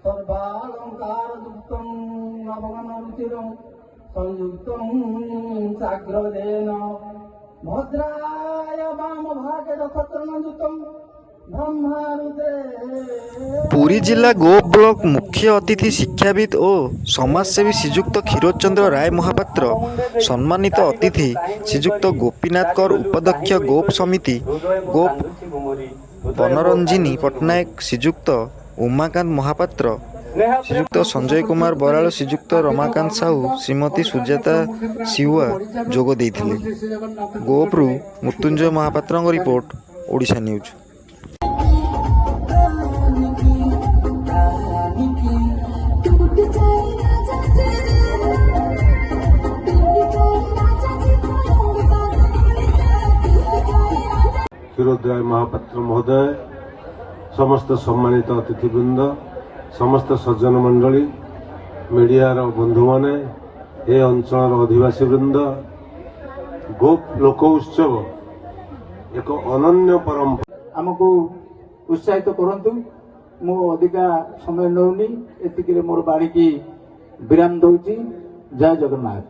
सर्वालंकारयुक्तं नवगणरुचिरं संयुक्तं चाग्रदेन भद्राय वामभागे रथचरणयुक्तं पुरी जिला गोप ब्लॉक मुख्य अतिथि शिक्षाविद और समाजसेवी श्रीजुक्त क्षीरोचंद्र राय महापात्र सम्मानित अतिथि श्रीजुक्त गोपीनाथ कर उपाध्यक्ष गोप समिति गोप बनरंजिनी पट्टनायक श्रीजुक्त उमाकांत महापात्र श्रीजुक्त संजय कुमार बराल श्रीजुक्त रमाकांत साहू श्रीमती सुजाता सिहुआ जोग देइथिले। गोपरू मृत्युंजय महापात्र रिपोर्ट ओडिशा न्यूज। क्षीरोद्राय महापात्र महोदय, समस्त सम्मानित अतिथिवृंद, समस्त सज्जन मंडली, मीडियार बंधु माने, ए अंचल अधिवासी वृंद, गोप लोक उत्सव एक अनन्य परंपरा आमको उत्साहित करंतु। मो अधिका समय नौनी एतिके मोर बाणी की विराम दउची। जय जगन्नाथ।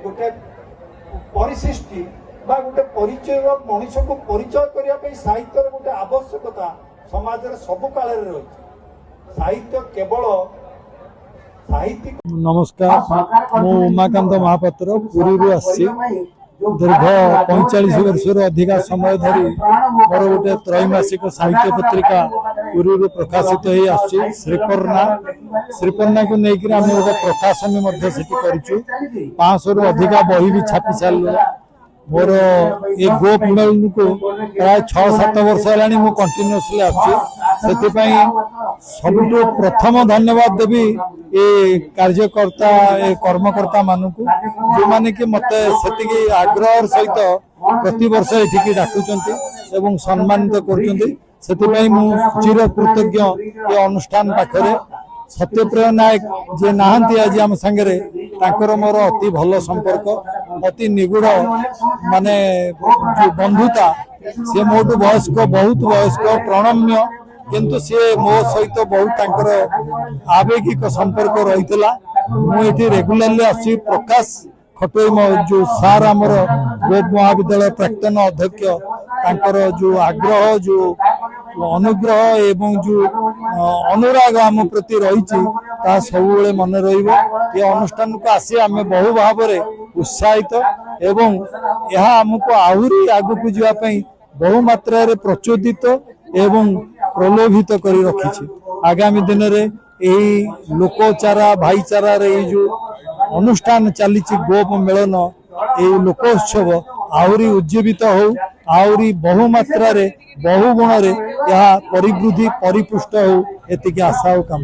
गोटे परिसृष्टि गोटे परिचय मनीष को परिचय करने साहित्य गोटे आवश्यकता समाज सब काल रही। साहित्य केवल साहित्यिक। नमस्कार, मु उमाकांत महापात्र पुरी आसी दीर्घ 45 वर्ष अधिका समय धरी मोर गोटे त्रैमासिक साहित्य पत्रिका पुरी प्रकाशित हो आसी श्रीपर्णा को लेकर आम गोटे प्रकाशन 500 रु अधिका बही भी छापी सारे। मोर ये गोप मेलन को प्राय 6-7 वर्ष है कंटिन्यूअसली सबुठ प्रथम धन्यवाद देवी ये कार्यकर्ता ये कर्मकर्ता मान को जो माने कि मत से आग्रह सहित प्रति वर्ष ये डाकुंट एवं सम्मानित कर चिर कृतज्ञ ये अनुष्ठान पाखरे सत्यप्रिय नायक जे नहांती आज आम सांगे मोर अति भल संपर्क अति निगुड़ माने जो बंधुता सी मोटू वयस्क बहुत वयस्क प्रणम्य किंतु सी मो सहित बहुत आवेगिक संपर्क रही। मुझे रेगुलारली आसी प्रकाश खटोई जो सार आमर गोप महाविद्यालय प्राक्तन अध्यक्ष जो आग्रह जो अनुग्रह एवं जो अनुराग आम प्रति रही सब मन रे अनुष्ठान को आसी आम बहु भाव उत्साहित एवं यह आमको आहरी आगक जावाई बहु मात्रा प्रचोदित एवं प्रलोभित कर रखी। आगामी दिन में लोकचारा भाईचारा जो अनुष्ठान चली गोप मेलन ये लोकोत्सव आहरी उज्जीवित हो आहरी बहु मात्रा बहु गुण परिवृद्धि परिपुष्ट हो एति आशा और काम।